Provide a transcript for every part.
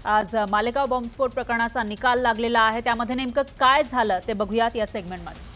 आज मालेगाव बॉम्बस्फोट प्रकरणाचा निकाल लागलेला आहे। त्यामध्ये नेमकं काय झालं ते बघूयात या सेगमेंटमध्ये।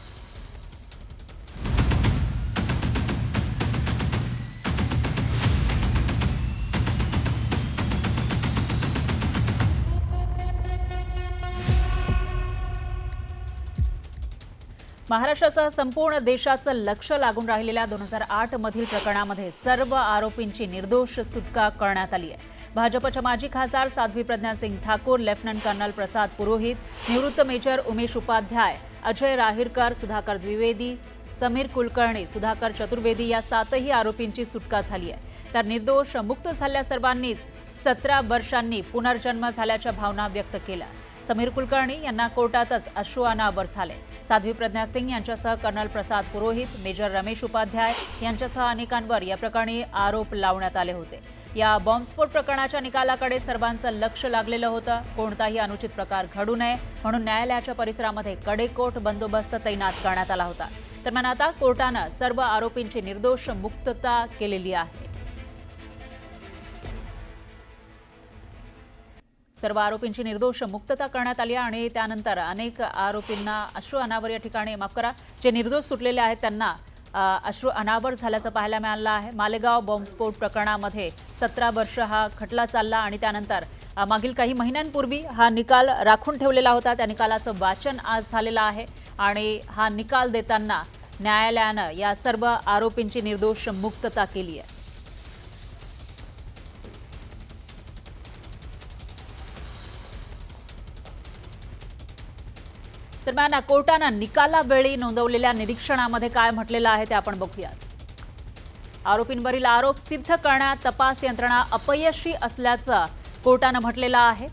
महाराष्ट्रासह संपूर्ण देशाचं लक्ष लागून राहिलेल्या 2008 मधील प्रकरणामध्ये सर्व आरोपींची निर्दोष सुटका करण्यात आली आहे। भाजपच्या माजी खासदार साध्वी प्रज्ञा सिंग ठाकूर, लेफ्टनंट कर्नल प्रसाद पुरोहित, निवृत्त मेजर उमेश उपाध्याय, अजय राहिरकर, सुधाकर द्विवेदी, समीर कुलकर्णी, सुधाकर चतुर्वेदी या 7ही आरोपींची सुटका झाली आहे। तर निर्दोष मुक्त झालेल्या सर्वांनीच 17 वर्षांनी पुनर्जन्म झाल्याच्या भावना व्यक्त केल्या। समीर कुलकर्णी यांना कोर्टातच अश्रू अनावर झाले। साध्वी प्रज्ञा सिंग यांच्यासह कर्नल प्रसाद पुरोहित, मेजर रमेश उपाध्याय यांच्यासह अनेकांवर या प्रकरणी आरोप लावण्यात आले होते। या बॉम्बस्फोट प्रकरणाच्या निकालाकडे सर्वांचं लक्ष लागलेलं होतं। कोणताही अनुचित प्रकार घडू नये म्हणून न्यायालयाच्या परिसरामध्ये कडेकोट बंदोबस्त तैनात करण्यात आला होता। दरम्यान आता कोर्टानं सर्व आरोपींची निर्दोष मुक्तता केलेली आहे। सर्व आरोपींची निर्दोष मुक्तता करण्यात आली आणि त्यानंतर अनेक आरोपींना अश्रू अनावर या ठिकाणी माफ करा जे निर्दोष सुटलेले आहेत त्यांना अश्रू अनावर झाल्याचं पाहायला मिळालं आहे। मालेगाव बॉम्बस्फोट प्रकरणामध्ये 17 वर्ष हा खटला चालला आणि त्यानंतर मागील काही महिन्यांपूर्वी हा निकाल राखून ठेवलेला होता। त्या निकालाचं वाचन आज झालेलं आहे आणि हा निकाल देताना न्यायालयानं या सर्व आरोपींची निर्दोष मुक्तता केली आहे। दरम्यान कोर्टानं निकालावेळी नोंदवलेल्या निरीक्षणामध्ये काय म्हटलेलं आहे ते आपण बघूयात। आरोपींवरील आरोप सिद्ध करण्यात तपास यंत्रणा अपयशी असल्याचं कोर्टानं म्हटलेलं आहे।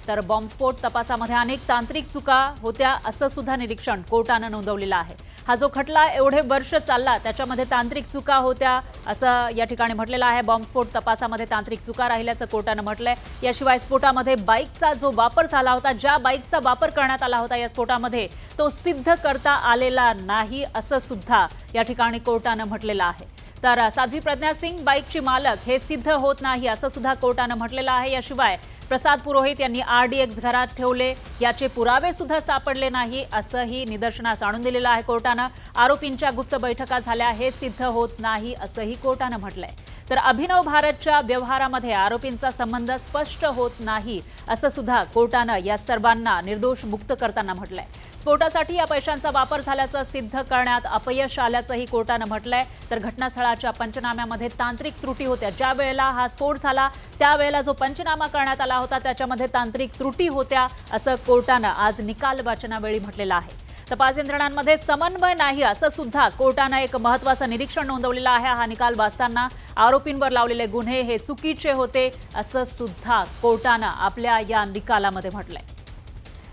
तर बॉम्बस्फोट तपासामध्ये अनेक तांत्रिक चुका होत्या असं सुद्धा निरीक्षण कोर्टानं नोंदवलेलं आहे। हा जो खटला एवढे वर्ष चालला त्याच्यामध्ये तांत्रिक चुका होत्या असं या ठिकाणी म्हटलेलं आहे। बॉम्बस्फोट तपासामध्ये तांत्रिक चुका राहिल्याचं कोर्टानं म्हटलंय। याशिवाय स्फोटामध्ये बाईकचा जो वापर झाला होता, ज्या बाईकचा वापर करण्यात आला होता या स्फोटामध्ये, तो सिद्ध करता आलेला नाही असं सुद्धा या ठिकाणी कोर्टानं म्हटलेलं आहे। तर साध्वी प्रज्ञा सिंग बाईकची मालक हे सिद्ध होत नाही असं सुद्धा कोर्टानं म्हटलेलं आहे। याशिवाय प्रसाद पुरोहित यांनी RDX घरात ठेवले याचे पुरावे सुद्धा सापडले नाही असंही निदर्शनास आणून दिलेलं आहे कोर्टानं। आरोपींच्या गुप्त बैठका झाल्या हे सिद्ध होत नाही असंही कोर्टानं म्हटलंय। तर अभिनव भारतच्या व्यवहारामध्ये आरोपींचा संबंध स्पष्ट होत नाही असं सुद्धा कोर्टानं या सर्वांना निर्दोष मुक्त करताना म्हटलंय। स्फोटासाठी या पैशांचा वापर झाल्याचं सिद्ध करण्यात अपयश आल्याचंही कोर्टानं म्हटलंय। तर घटनास्थळाच्या पंचनाम्यामध्ये तांत्रिक त्रुटी होत्या। ज्या वेळेला हा स्फोट झाला त्यावेळेला जो पंचनामा करण्यात आला होता त्याच्यामध्ये तांत्रिक त्रुटी होत्या असं कोर्टानं आज निकाल वाचनावेळी म्हटलेलं आहे। तपास यंत्रणांमध्ये समन्वय नाही असं सुद्धा कोर्टानं एक महत्त्वाचं निरीक्षण नोंदवलेलं आहे। हा निकाल वाचताना आरोपींवर लावलेले गुन्हे हे चुकीचे होते असं सुद्धा कोर्टानं आपल्या या निकालामध्ये म्हटलंय।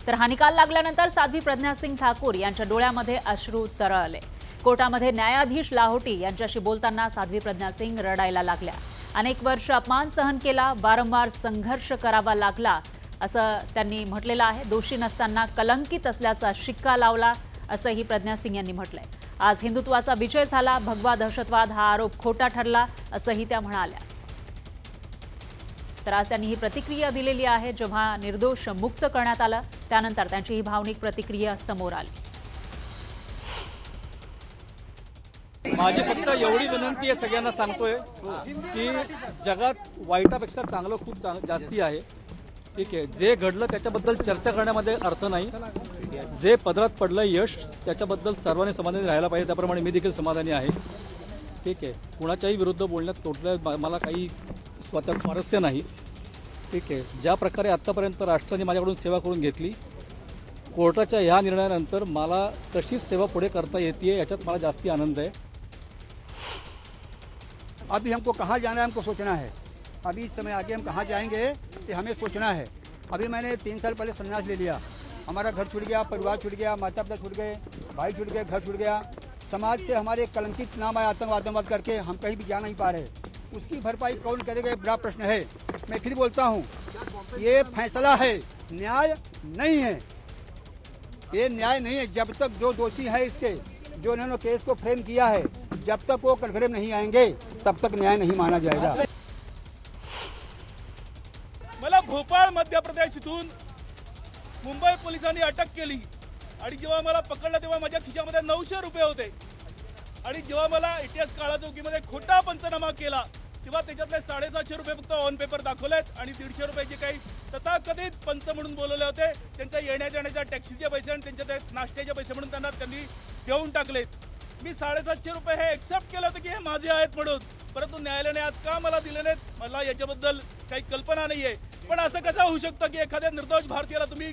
तर हा निकाल लागल्यानंतर साध्वी प्रज्ञा सिंग ठाकूर यांच्या डोळ्यामध्ये अश्रू तरळले। कोर्टामध्ये न्यायाधीश लाहोटी यांच्याशी बोलताना साध्वी प्रज्ञा सिंग रडायला लागल्या। अनेक वर्ष अपमान सहन केला, वारंवार संघर्ष करावा लागला असं त्यांनी म्हटलेलं आहे। दोषी नसताना कलंकित असल्याचा शिक्का लावला असंही प्रज्ञा सिंग यांनी म्हटलंय। आज हिंदुत्वाचा विजय झाला, भगवा दहशतवाद हा आरोप खोटा ठरला असंही त्या म्हणाल्या। तर आज त्यांनी ही प्रतिक्रिया दिलेली आहे। जेव्हा निर्दोष मुक्त करण्यात आलं त्यानंतर त्यांची ही भावनिक प्रतिक्रिया समोर आली। माझी फक्त एवढी विनंती आहे सगळ्यांना सांगतोय की जगात वाईटापेक्षा चांगलं खूप जास्ती आहे। ठीक आहे, जे घडलं त्याच्याबद्दल चर्चा करण्यामध्ये अर्थ नाही। जे पदरात पडलं यश त्याच्याबद्दल सर्वांनी समाधानी राहायला पाहिजे, त्याप्रमाणे मी देखील समाधानी आहे। ठीक आहे, कुणाच्याही विरुद्ध बोलण्यात तोटल्या मला काही स्वतः स्वारस्य नाही। ठीक आहे, ज्या प्रकारे आत्तापर्यंत राष्ट्राने माझ्याकडून सेवा करून घेतली, कोर्टाच्या ह्या निर्णयानंतर मला तशीच सेवा पुढे करता येते याच्यात मला जास्ती आनंद आहे। अभी हमको कहाँ जाना है, हमको सोचना है। अभी इस समय आगे हम कहाँ जाएंगे ये हमें सोचना है। अभी मैंने 3 साल पहले संन्यास ले लिया। हमारा घर छूट गया, परिवार छूट गया, माता पिता छूट गए, भाई छूट गए, घर छूट गया। समाज से हमारे कलंकित नाम आए आतंकवाद करके हम कहीं भी जा नहीं पा रहे। उसकी भरपाई कौन करेगा ये बड़ा प्रश्न है। मैं फिर बोलता हूँ, ये फैसला है, न्याय नहीं है। ये न्याय नहीं है। जब तक जो दोषी है इसके, जो इन्होंने केस को फ्रेम किया है, जब तक वो कटघरे नहीं आएंगे तब तक न्याय नहीं माना जाएगा। भोपाळ मध्य प्रदेश इथून मुंबई पोलिसांनी अटक केली आणि जेव्हा मला पकडलं तेव्हा माझ्या खिशामध्ये 900 रुपये होते आणि जेव्हा मला ATS काळा चौकीमध्ये खोटा पंचनामा केला तेव्हा त्याच्यातले 750 रुपये फक्त ऑन पेपर दाखवलेत आणि 150 रुपये जे काही तथाकथित पंच म्हणून बोलवले होते त्यांच्या येण्या जाण्याच्या टॅक्सीचे पैसे आणि त्यांच्या ते नाश्त्याचे पैसे म्हणून त्यांनी देऊन टाकलेत. मी 750 रुपये हे एक्सेप्ट केलं होतं की हे माझे आहेत म्हणून, परंतु न्यायालयाने आज का मला दिले नाहीत मला याच्याबद्दल काही कल्पना नाहीये. पण असं कसं होऊ शकतं की एखाद्या निर्दोष भारतीयाला तुम्ही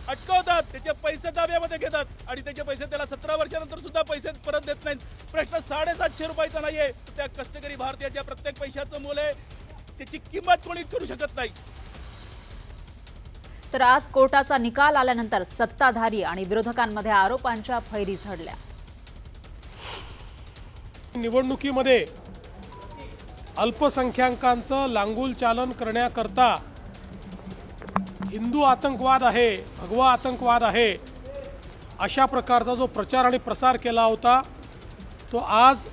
अटकवतात, त्याचे पैसे ताब्यामध्ये घेतात आणि त्याचे पैसे त्याला 17 वर्षानंतर सुद्धा पैसे परत देत नाहीत. प्रश्न 750 रुपयाचा नाहीये, त्या कष्टकरी भारतीयाच्या प्रत्येक पैशाचं मोल आहे, त्याची किंमत कोणी करू शकत नाही. तर आज कोर्टाचा निकाल आल्यानंतर सत्ताधारी आणि विरोधकांमध्ये आरोपांच्या फैरी झडल्या. निवडणुकीमध्ये अल्पसंख्याकांचं लांगुल चालन करण्याकरता हिंदू आतंकवाद आहे, भगवा आतंकवाद आहे, अशा प्रकारचा जो प्रचार आणि प्रसार केला होता तो आज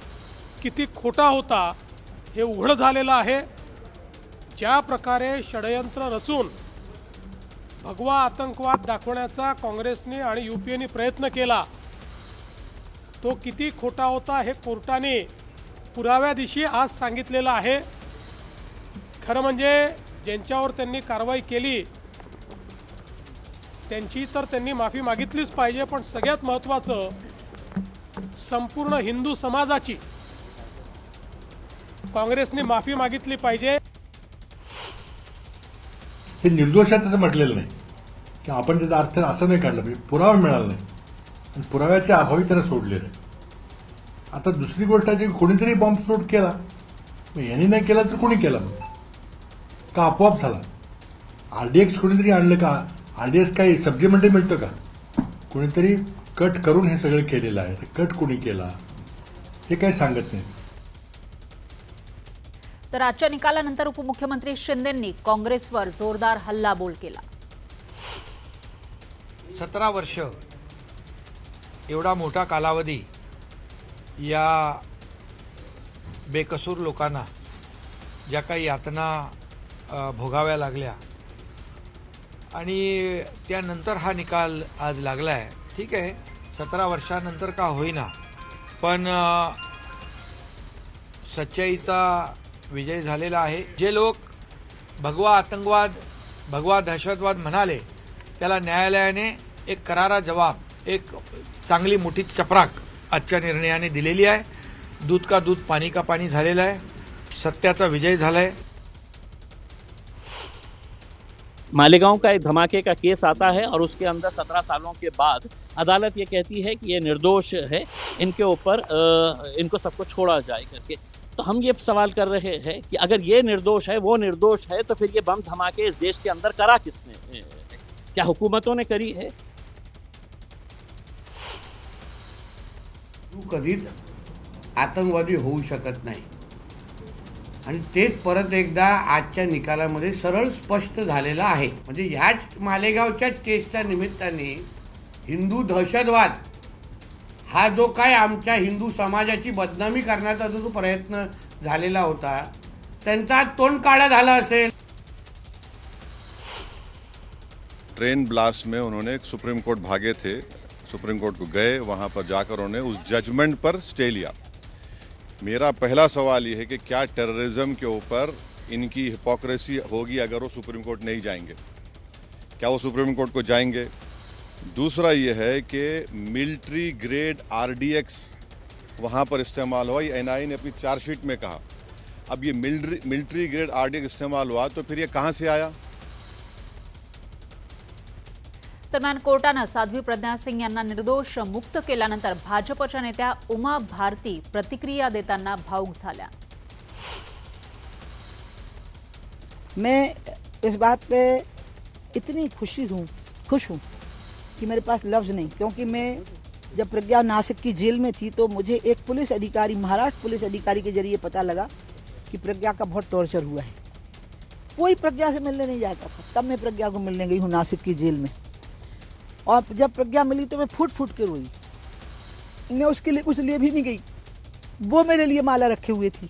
किती खोटा होता हे उघड झालेलं आहे. ज्या प्रकारे षडयंत्र रचून भगवा आतंकवाद दाखवण्याचा काँग्रेसने आणि UPAने प्रयत्न केला तो किती खोटा होता हे कोर्टाने पुराव्यादिशी आज सांगितलेलं आहे. खरं म्हणजे ज्यांच्यावर त्यांनी कारवाई केली त्यांची तर त्यांनी माफी मागितलीच पाहिजे, पण सगळ्यात महत्त्वाचं संपूर्ण हिंदू समाजाची काँग्रेसने माफी मागितली पाहिजे. हे निर्दोषाचं म्हटलेलं नाही की आपण त्याचा अर्थ असं नाही काढला पाहिजे. पुरावा मिळाला नाही आणि पुराव्याच्या अभावी त्याला सोडलेलं आहे. आता दुसरी गोष्ट आहे की कोणीतरी बॉम्बस्फोट केला, मग यांनी नाही केला तर कोणी केला का आपोआप झाला? RDX कोणीतरी आणलं का? RDX काही सब्जेमध्ये मिळतं का? कोणीतरी कट करून हे सगळं केलेलं आहे. कट कोणी केला हे काही सांगत नाही. तर आजच्या निकालानंतर उपमुख्यमंत्री शिंदेंनी काँग्रेसवर जोरदार हल्लाबोल केला. 17 वर्ष एवढा मोठा कालावधी या बेकसूर लोकांना ज्या काही यातना भोगाव्या लागल्या आणि त्यानंतर हा निकाल आज लागला आहे. ठीक आहे, 17 वर्षानंतर का होईना, पण सच्चाईचा विजय झालेला आहे. जे लोक भगवा आतंकवाद, भगवा दहशतवाद म्हणाले त्याला न्यायालयाने एक करारा जवाब, एक चांगली मोठी चपराक आजच्या निर्णयाने दिलेली आहे. दूध का दूध पानी का पानी झालेला आहे. सत्याचा विजय झालाय. मालेगांव का एक धमाके का केस आता है और उसके अंदर 17 सालों के बाद अदालत ये कहती है कि ये निर्दोष है, इनके ऊपर इनको सबको छोड़ा जाए करके. तो हम ये सवाल कर रहे हैं कि अगर ये निर्दोष है, वो निर्दोष है, तो फिर ये बम धमाके इस देश के अंदर करा किसने? क्या हुकूमतों ने करी है? तू कधीच आतंकवादी होऊ शकत नाही आणि तेच परत एकदा आजच्या निकालामध्ये सरळ स्पष्ट झालेलं आहे. म्हणजे ह्याच मालेगावच्या केसच्या निमित्ताने हिंदू दहशतवाद हा जो काय आमच्या हिंदू समाजाची बदनामी करण्याचा जो प्रयत्न झालेला होता त्यांचा तोंड काळा झाला असेल. ट्रेन ब्लास्ट में उन्होंने सुप्रीम कोर्ट भागे थे, सुप्रीम कोर्ट को गए, वहां पर जाकर उन्होंने उस जजमेंट पर स्टे लिया. मेरा पहला सवाल ये है कि क्या टेररिज्म के ऊपर इनकी हिपोक्रेसी होगी अगर वो सुप्रीम कोर्ट नहीं जाएंगे? क्या वो सुप्रीम कोर्ट को जाएंगे? दूसरा ये है कि मिलिट्री ग्रेड RDX वहाँ पर इस्तेमाल हुआ, ये NIA ने अपनी चार्जशीट में कहा. अब ये मिलिट्री ग्रेड RDX इस्तेमाल हुआ तो फिर ये कहाँ से आया? दरम्यान कोर्टानं साध्वी प्रज्ञा सिंग यांना निर्दोष मुक्त केल्यानंतर भाजपच्या नेत्या उमा भारती प्रतिक्रिया देताना भावुक झाल्या. मैं इस बात पे इतनी खुश हूँ कि मेरे पास लफ्ज़ नहीं, क्योंकि मैं जब प्रज्ञा नासिक की जेल में थी तो मुझे एक पुलिस अधिकारी, महाराष्ट्र पुलिस अधिकारी के जरिए पता लगा कि प्रज्ञा का बहुत टॉर्चर हुआ है. कोई प्रज्ञा से मिलने नहीं जाता था. तब मैं प्रज्ञा को मिलने गई हूँ नासिक की जेल में, और जब प्रज्ञा मिली तो मैं फूट फूट के रोई. मैं उसके लिए कुछ लिए भी नहीं गई, वो मेरे लिए माला रखे हुए थी.